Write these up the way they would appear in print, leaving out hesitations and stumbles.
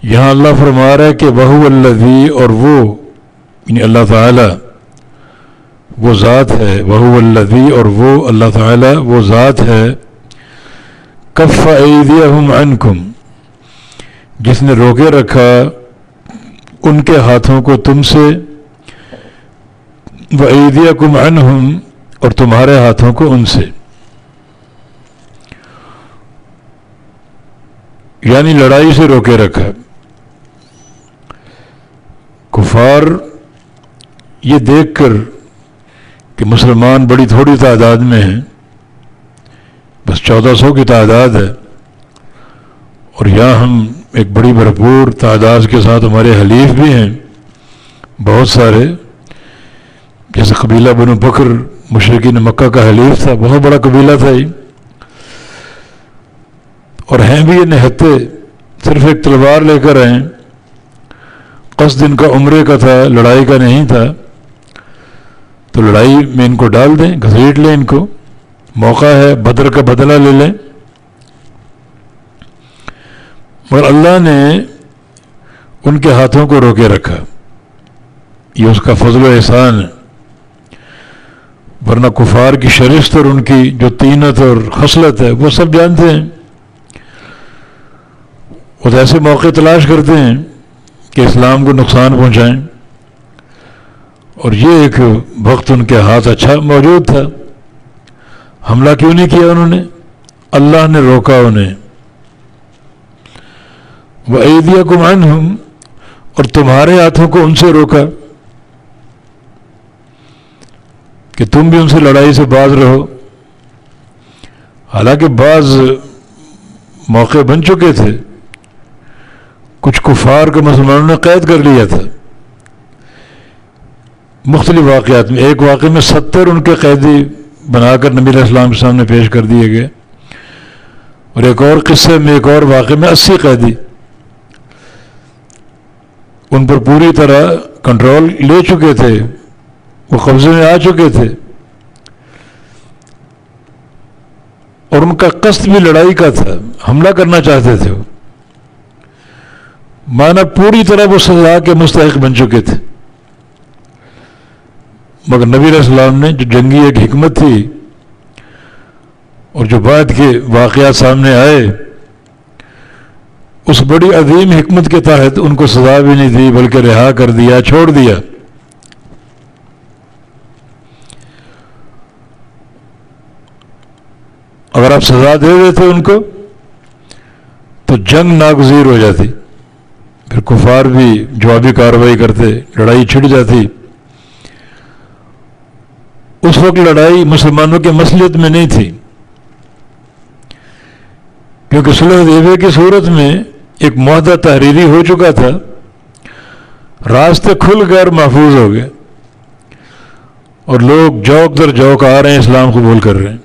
یہاں اللہ فرما رہا ہے کہ وہو الذی، اور وہ یعنی اللہ تعالی وہ ذات ہے، وہو الذی، اور وہ اللہ تعالی وہ ذات ہے، کف ایدیہم عنکم، جس نے روکے رکھا ان کے ہاتھوں کو تم سے، وایدیکم عنہم، اور تمہارے ہاتھوں کو ان سے، یعنی لڑائی سے روکے رکھا۔ کفار یہ دیکھ کر کہ مسلمان بڑی تھوڑی تعداد میں ہیں، بس 1400 کی تعداد ہے، اور یہاں ہم ایک بڑی بھرپور تعداد کے ساتھ ہمارے حلیف بھی ہیں بہت سارے، جیسے قبیلہ بنو بکر مشرکین مکہ کا حلیف تھا، بہت بڑا قبیلہ تھا یہ، اور ہیں بھی یہ نہتے، صرف ایک تلوار لے کر آئیں، قصد ان کا عمرے کا تھا، لڑائی کا نہیں تھا، تو لڑائی میں ان کو ڈال دیں، گھسیٹ لیں، ان کو موقع ہے بدر کا بدلہ لے لیں۔ مگر اللہ نے ان کے ہاتھوں کو روکے رکھا، یہ اس کا فضل و احسان ہے، ورنہ کفار کی شرست اور ان کی جو طینت اور خصلت ہے وہ سب جانتے ہیں، وہ تو ایسے موقع تلاش کرتے ہیں کہ اسلام کو نقصان پہنچائیں، اور یہ ایک وقت ان کے ہاتھ اچھا موجود تھا، حملہ کیوں نہیں کیا انہوں نے؟ اللہ نے روکا انہیں۔ وَأَيْدِيَكُمْ عَنْهُمْ، اور تمہارے ہاتھوں کو ان سے روکا کہ تم بھی ان سے لڑائی سے باز رہو۔ حالانکہ بعض موقع بن چکے تھے، کچھ کفار کو مسلمانوں نے قید کر لیا تھا مختلف واقعات میں، ایک واقعے میں 70 ان کے قیدی بنا کر نبی علیہ السلام کے سامنے پیش کر دیے گئے، اور ایک اور قصے میں، ایک اور واقعے میں 80 قیدی، ان پر پوری طرح کنٹرول لے چکے تھے، وہ قبضے میں آ چکے تھے، اور ان کا قصد بھی لڑائی کا تھا، حملہ کرنا چاہتے تھے، مانا پوری طرح وہ سزا کے مستحق بن چکے تھے، مگر نبی علیہ السلام نے جو جنگی ایک حکمت تھی، اور جو بعد کے واقعات سامنے آئے، اس بڑی عظیم حکمت کے تحت ان کو سزا بھی نہیں دی بلکہ رہا کر دیا، چھوڑ دیا۔ اگر آپ سزا دے دیتے ان کو تو جنگ ناگزیر ہو جاتی، پھر کفار بھی جوابی کارروائی کرتے، لڑائی چھڑ جاتی۔ اس وقت لڑائی مسلمانوں کے مصلحت میں نہیں تھی، کیونکہ صلح حدیبیہ کی صورت میں ایک معاہدہ تحریری ہو چکا تھا، راستے کھل کر محفوظ ہو گئے، اور لوگ جوک در جوک آ رہے ہیں، اسلام قبول کر رہے ہیں۔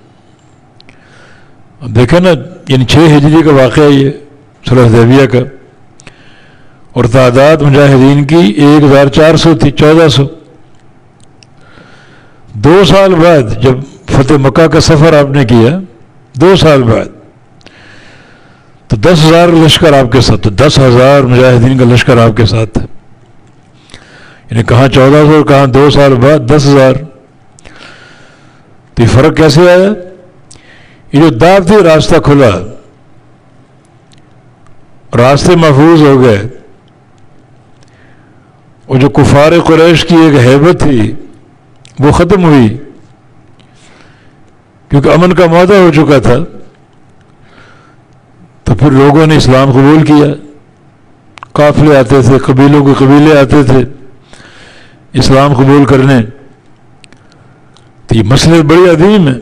اب دیکھیں نا، یعنی 6 ہجری کا واقعہ یہ صلح حدیبیہ کا، اور تعداد مجاہدین کی 1400 تھی، 1400۔ 2 سال بعد جب فتح مکہ کا سفر آپ نے کیا، 2 سال بعد، تو 10,000 لشکر آپ کے ساتھ، تو 10,000 مجاہدین کا لشکر آپ کے ساتھ تھا، یعنی کہاں 1400 اور کہاں 2 سال بعد 10,000۔ تو یہ فرق کیسے آیا؟ یہ جو دعوت تھی، راستہ کھلا، راستے محفوظ ہو گئے، اور جو کفار قریش کی ایک ہیبت تھی وہ ختم ہوئی، کیونکہ امن کا معاہدہ ہو چکا تھا۔ تو پھر لوگوں نے اسلام قبول کیا، قافلے آتے تھے، قبیلوں کے قبیلے آتے تھے اسلام قبول کرنے۔ تو یہ مسئلہ بڑی عظیم ہے،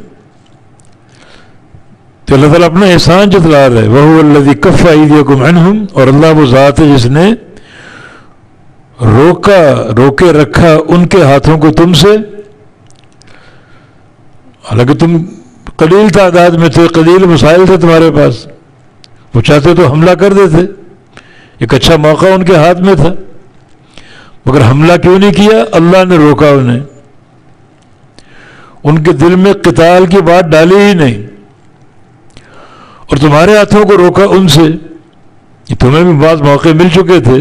تو اللہ تعالیٰ اپنا احسان جتلا رہا ہے، وَهُوَ الَّذِي كَفَّ أَيْدِيَكُمْ عَنْهُمْ، اور اللہ وہ ذات ہے جس نے روکے رکھا ان کے ہاتھوں کو تم سے، حالانکہ تم قلیل تعداد میں تھے، قلیل مسائل تھے تمہارے پاس، وہ چاہتے تو حملہ کر دیتے، ایک اچھا موقع ان کے ہاتھ میں تھا، مگر حملہ کیوں نہیں کیا؟ اللہ نے روکا انہیں، ان کے دل میں قتال کی بات ڈالی ہی نہیں، اور تمہارے ہاتھوں کو روکا ان سے، کہ تمہیں بھی بعض موقع مل چکے تھے،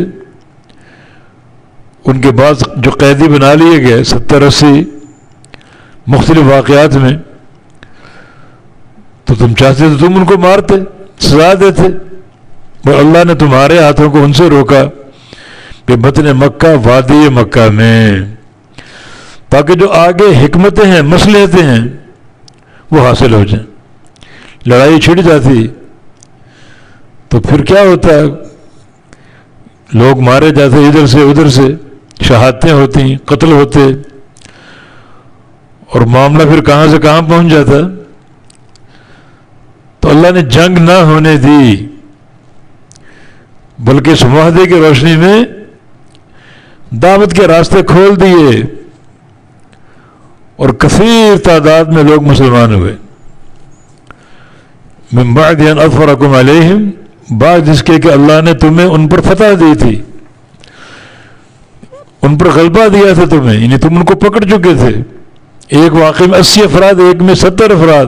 ان کے بعد جو قیدی بنا لیے گئے 70-80 مختلف واقعات میں، تو تم چاہتے تو تم ان کو مارتے، سزا دیتے، اور اللہ نے تمہارے ہاتھوں کو ان سے روکا کہ بطن مکہ وادی مکہ میں، تاکہ جو آگے حکمتیں ہیں مصلحتیں ہیں وہ حاصل ہو جائیں۔ لڑائی چھڑ جاتی تو پھر کیا ہوتا ہے، لوگ مارے جاتے ادھر سے ادھر سے، شہادتیں ہوتی، قتل ہوتے، اور معاملہ پھر کہاں سے کہاں پہنچ جاتا۔ تو اللہ نے جنگ نہ ہونے دی، بلکہ اس معاہدے کی روشنی میں دعوت کے راستے کھول دیے، اور کثیر تعداد میں لوگ مسلمان ہوئے۔ من بعد ان اظفرکم علیہم، بعد اس کے کہ اللہ نے تمہیں ان پر فتح دی تھی، ان پر غلبہ دیا تھا تمہیں، یعنی تم ان کو پکڑ چکے تھے۔ ایک واقعے میں 80 افراد، ایک میں 70 افراد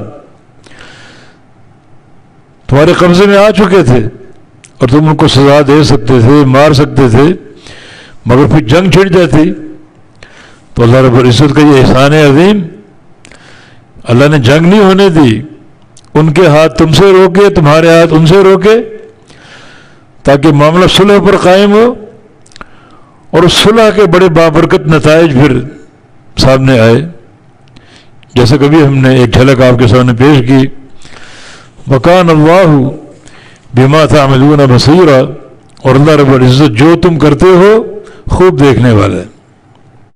تمہارے قبضے میں آ چکے تھے، اور تم ان کو سزا دے سکتے تھے، مار سکتے تھے، مگر پھر جنگ چھڑ جاتی۔ تو اللہ رب العزت کا یہ احسان عظیم، اللہ نے جنگ نہیں ہونے دی، ان کے ہاتھ تم سے روکے، تمہارے ہاتھ ان سے روکے، تاکہ معاملہ صلح پر قائم ہو، اور اس صلح کے بڑے بابرکت نتائج پھر سامنے آئے، جیسے کبھی ہم نے ایک جھلک آپ کے سامنے پیش کی۔ وَكَانَ اللَّهُ بِمَا تَعْمَلُونَ بَصِيرًا، اور اللہ رب العزت جو تم کرتے ہو خوب دیکھنے والا ہے۔